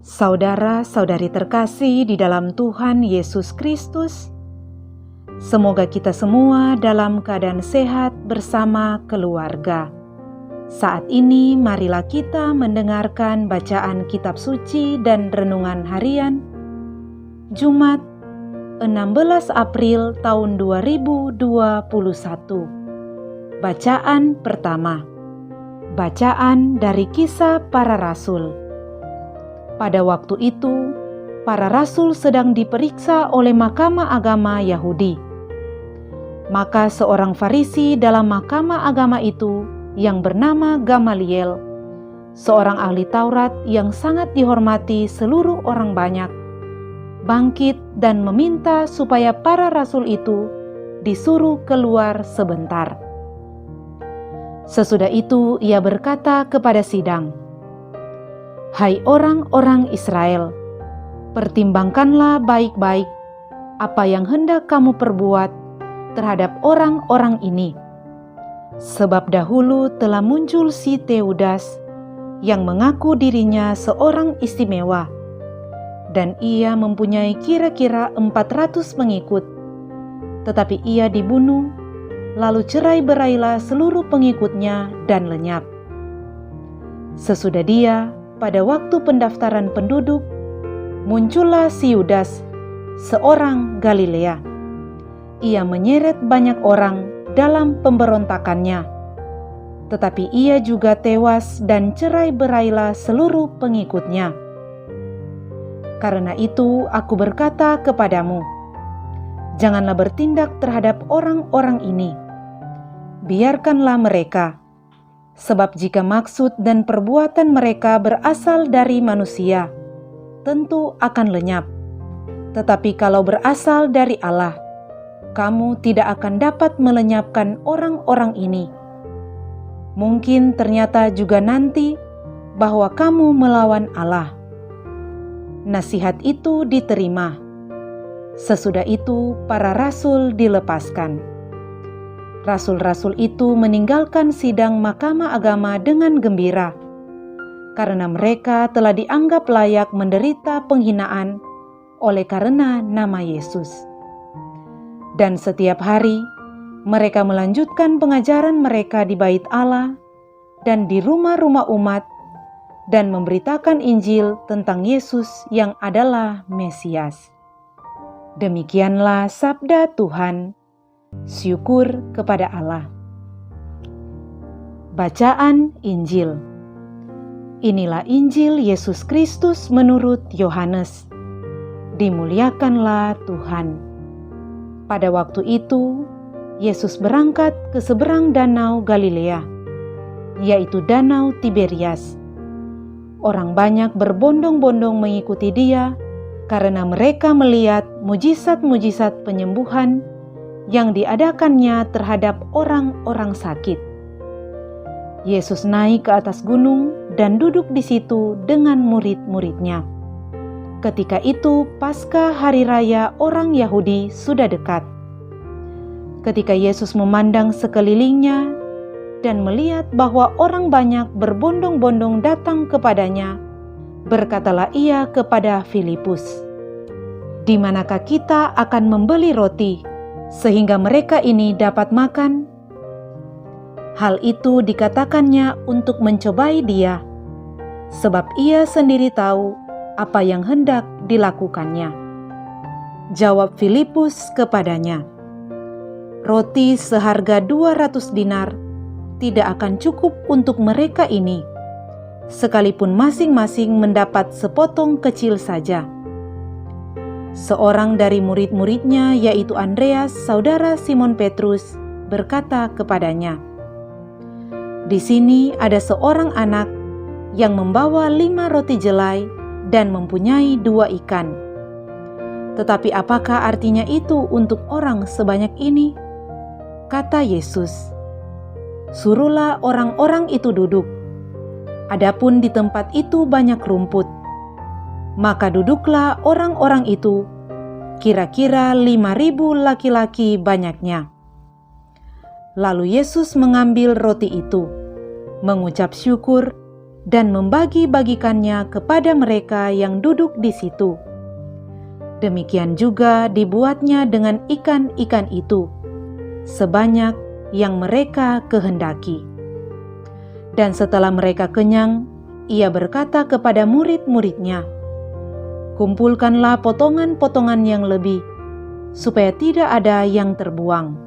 Saudara-saudari terkasih di dalam Tuhan Yesus Kristus, semoga kita semua dalam keadaan sehat bersama keluarga. Saat ini marilah kita mendengarkan bacaan kitab suci dan renungan harian Jumat 16 April tahun 2021. Bacaan pertama. Bacaan dari Kisah Para Rasul. Pada waktu itu, para rasul sedang diperiksa oleh Mahkamah Agama Yahudi. Maka seorang Farisi dalam Mahkamah Agama itu yang bernama Gamaliel, seorang ahli Taurat yang sangat dihormati seluruh orang banyak, bangkit dan meminta supaya para rasul itu disuruh keluar sebentar. Sesudah itu ia berkata kepada sidang, "Hai orang-orang Israel, pertimbangkanlah baik-baik apa yang hendak kamu perbuat terhadap orang-orang ini. Sebab dahulu telah muncul si Teudas yang mengaku dirinya seorang istimewa, dan ia mempunyai kira-kira 400 pengikut. Tetapi ia dibunuh, lalu cerai-berailah seluruh pengikutnya dan lenyap. Sesudah dia, pada waktu pendaftaran penduduk, muncullah si Yudas, seorang Galilea. Ia menyeret banyak orang dalam pemberontakannya, tetapi ia juga tewas dan cerai-berailah seluruh pengikutnya. Karena itu aku berkata kepadamu, janganlah bertindak terhadap orang-orang ini. Biarkanlah mereka. Sebab jika maksud dan perbuatan mereka berasal dari manusia, tentu akan lenyap. Tetapi kalau berasal dari Allah, kamu tidak akan dapat melenyapkan orang-orang ini. Mungkin ternyata juga nanti bahwa kamu melawan Allah." Nasihat itu diterima. Sesudah itu para rasul dilepaskan. Rasul-rasul itu meninggalkan sidang Mahkamah Agama dengan gembira, karena mereka telah dianggap layak menderita penghinaan oleh karena nama Yesus. Dan setiap hari mereka melanjutkan pengajaran mereka di bait Allah dan di rumah-rumah umat, dan memberitakan Injil tentang Yesus yang adalah Mesias. Demikianlah sabda Tuhan. Syukur kepada Allah. Bacaan Injil. Inilah Injil Yesus Kristus menurut Yohanes. Dimuliakanlah Tuhan. Pada waktu itu, Yesus berangkat ke seberang danau Galilea, yaitu danau Tiberias. Orang banyak berbondong-bondong mengikuti dia karena mereka melihat mujizat-mujizat penyembuhan yang diadakannya terhadap orang-orang sakit. Yesus naik ke atas gunung dan duduk di situ dengan murid-muridnya. Ketika itu Paskah hari raya orang Yahudi sudah dekat. Ketika Yesus memandang sekelilingnya dan melihat bahwa orang banyak berbondong-bondong datang kepadanya, berkatalah ia kepada Filipus, "Di manakah kita akan membeli roti sehingga mereka ini dapat makan?" Hal itu dikatakannya untuk mencobai dia, sebab ia sendiri tahu apa yang hendak dilakukannya. Jawab Filipus kepadanya, "Roti seharga 200 dinar tidak akan cukup untuk mereka ini, sekalipun masing-masing mendapat sepotong kecil saja." Seorang dari murid-muridnya, yaitu Andreas, saudara Simon Petrus, berkata kepadanya, "Di sini ada seorang anak yang membawa 5 roti jelai dan mempunyai 2 ikan. Tetapi apakah artinya itu untuk orang sebanyak ini?" Kata Yesus, "Suruhlah orang-orang itu duduk. Adapun di tempat itu banyak rumput." Maka duduklah orang-orang itu, kira-kira 5.000 laki-laki banyaknya. Lalu Yesus mengambil roti itu, mengucap syukur, dan membagi-bagikannya kepada mereka yang duduk di situ. Demikian juga dibuatnya dengan ikan-ikan itu, sebanyak yang mereka kehendaki. Dan setelah mereka kenyang, ia berkata kepada murid-muridnya, "Kumpulkanlah potongan-potongan yang lebih, supaya tidak ada yang terbuang."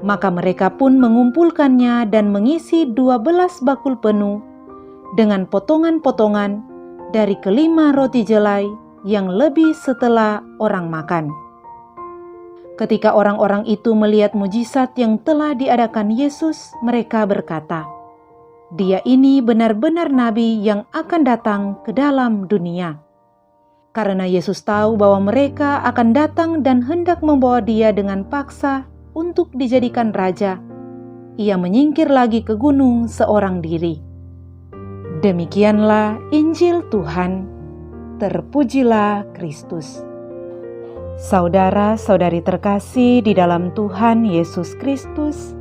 Maka mereka pun mengumpulkannya dan mengisi 12 bakul penuh dengan potongan-potongan dari kelima roti jelai yang lebih setelah orang makan. Ketika orang-orang itu melihat mujizat yang telah diadakan Yesus, mereka berkata, "Dia ini benar-benar nabi yang akan datang ke dalam dunia." Karena Yesus tahu bahwa mereka akan datang dan hendak membawa dia dengan paksa untuk dijadikan raja, ia menyingkir lagi ke gunung seorang diri. Demikianlah Injil Tuhan. Terpujilah Kristus. Saudara-saudari terkasih di dalam Tuhan Yesus Kristus,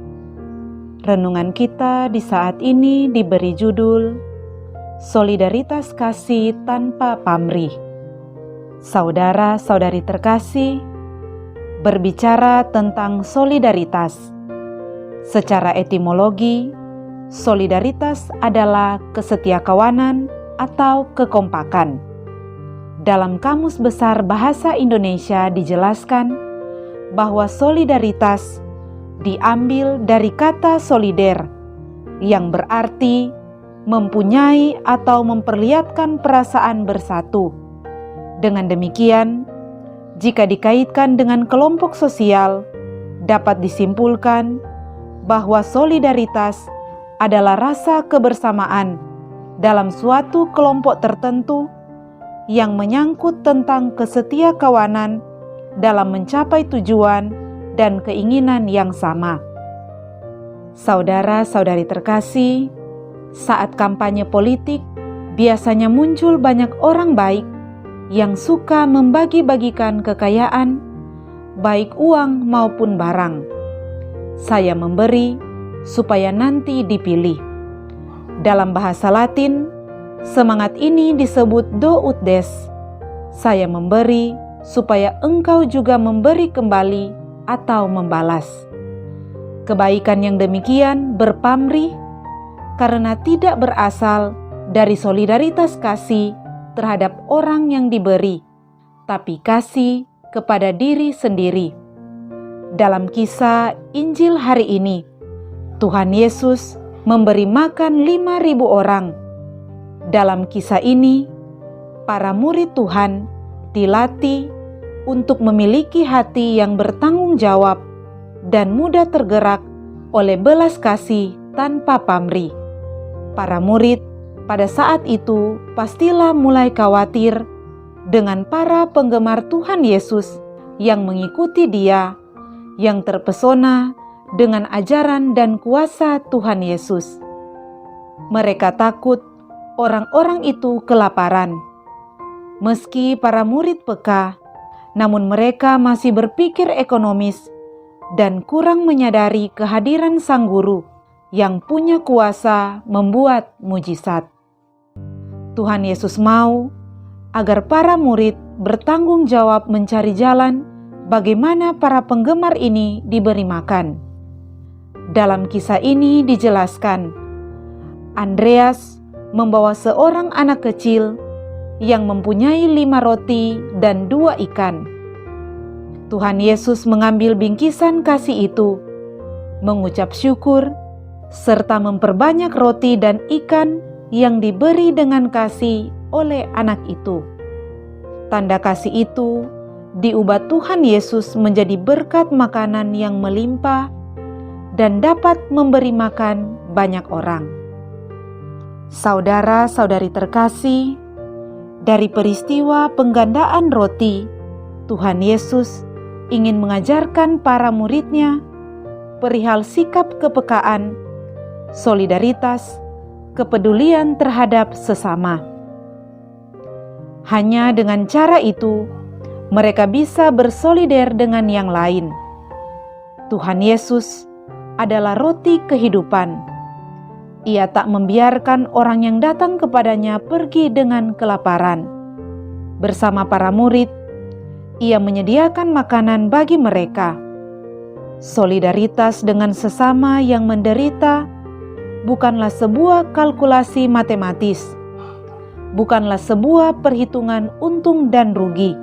renungan kita di saat ini diberi judul Solidaritas Kasih Tanpa Pamrih. Saudara-saudari terkasih, berbicara tentang solidaritas. Secara etimologi, solidaritas adalah kesetiakawanan atau kekompakan. Dalam Kamus Besar Bahasa Indonesia dijelaskan bahwa solidaritas diambil dari kata solider, yang berarti mempunyai atau memperlihatkan perasaan bersatu. Dengan demikian, jika dikaitkan dengan kelompok sosial, dapat disimpulkan bahwa solidaritas adalah rasa kebersamaan dalam suatu kelompok tertentu yang menyangkut tentang kesetiakawanan dalam mencapai tujuan dan keinginan yang sama. Saudara-saudari terkasih, saat kampanye politik, biasanya muncul banyak orang baik yang suka membagi-bagikan kekayaan, baik uang maupun barang. Saya memberi supaya nanti dipilih. Dalam bahasa Latin, semangat ini disebut do ut des. Saya memberi supaya engkau juga memberi kembali atau membalas. Kebaikan yang demikian berpamrih karena tidak berasal dari solidaritas kasih terhadap orang yang diberi, tapi kasih kepada diri sendiri. Dalam kisah Injil hari ini, Tuhan Yesus memberi makan 5.000 orang. Dalam kisah ini, para murid Tuhan dilatih untuk memiliki hati yang bertanggung jawab dan mudah tergerak oleh belas kasih tanpa pamrih. Para murid pada saat itu pastilah mulai khawatir dengan para penggemar Tuhan Yesus yang mengikuti Dia, yang terpesona dengan ajaran dan kuasa Tuhan Yesus. Mereka takut orang-orang itu kelaparan. Meski para murid peka, namun mereka masih berpikir ekonomis dan kurang menyadari kehadiran Sang Guru yang punya kuasa membuat mujizat. Tuhan Yesus mau agar para murid bertanggung jawab mencari jalan bagaimana para penggemar ini diberi makan. Dalam kisah ini dijelaskan, Andreas membawa seorang anak kecil yang mempunyai 5 roti dan 2 ikan. Tuhan Yesus mengambil bingkisan kasih itu, mengucap syukur, serta memperbanyak roti dan ikan yang diberi dengan kasih oleh anak itu. Tanda kasih itu diubah Tuhan Yesus menjadi berkat makanan yang melimpah dan dapat memberi makan banyak orang. Saudara-saudari terkasih, dari peristiwa penggandaan roti, Tuhan Yesus ingin mengajarkan para murid-Nya perihal sikap kepekaan, solidaritas, kepedulian terhadap sesama. Hanya dengan cara itu, mereka bisa bersolider dengan yang lain. Tuhan Yesus adalah roti kehidupan. Ia tak membiarkan orang yang datang kepadanya pergi dengan kelaparan. Bersama para murid, Ia menyediakan makanan bagi mereka. Solidaritas dengan sesama yang menderita bukanlah sebuah kalkulasi matematis, bukanlah sebuah perhitungan untung dan rugi.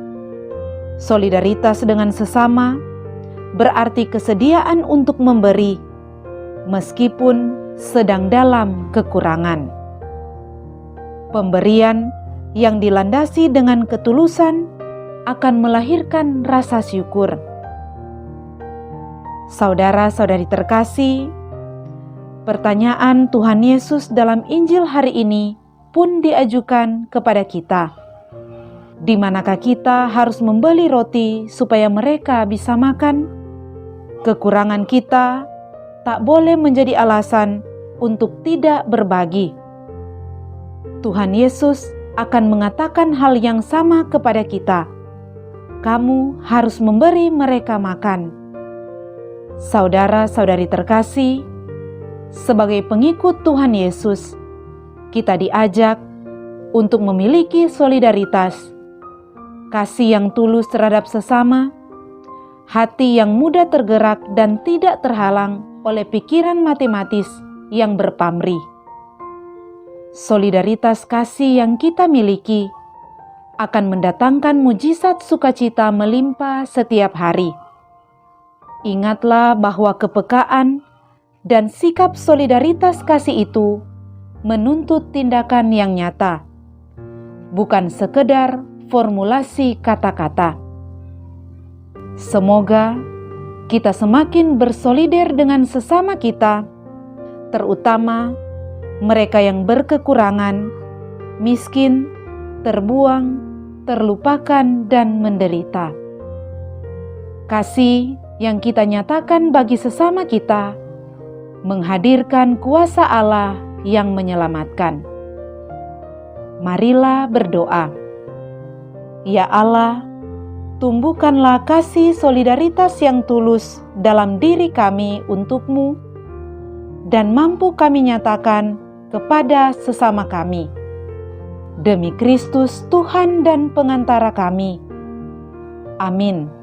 Solidaritas dengan sesama berarti kesediaan untuk memberi, meskipun sedang dalam kekurangan. Pemberian yang dilandasi dengan ketulusan akan melahirkan rasa syukur. Saudara-saudari terkasih, pertanyaan Tuhan Yesus dalam Injil hari ini pun diajukan kepada kita. Di manakah kita harus membeli roti supaya mereka bisa makan? Kekurangan kita tak boleh menjadi alasan untuk tidak berbagi. Tuhan Yesus akan mengatakan hal yang sama kepada kita. Kamu harus memberi mereka makan. Saudara-saudari terkasih, sebagai pengikut Tuhan Yesus, kita diajak untuk memiliki solidaritas, kasih yang tulus terhadap sesama, hati yang mudah tergerak dan tidak terhalang oleh pikiran matematis yang berpamrih. Solidaritas kasih yang kita miliki akan mendatangkan mujizat sukacita melimpah setiap hari. Ingatlah bahwa kepekaan dan sikap solidaritas kasih itu menuntut tindakan yang nyata, bukan sekedar formulasi kata-kata. Semoga kita semakin bersolider dengan sesama kita, terutama mereka yang berkekurangan, miskin, terbuang, terlupakan, dan menderita. Kasih yang kita nyatakan bagi sesama kita menghadirkan kuasa Allah yang menyelamatkan. Marilah berdoa. Ya Allah, tumbuhkanlah kasih solidaritas yang tulus dalam diri kami untuk-Mu, dan mampu kami nyatakan kepada sesama kami. Demi Kristus Tuhan dan pengantara kami. Amin.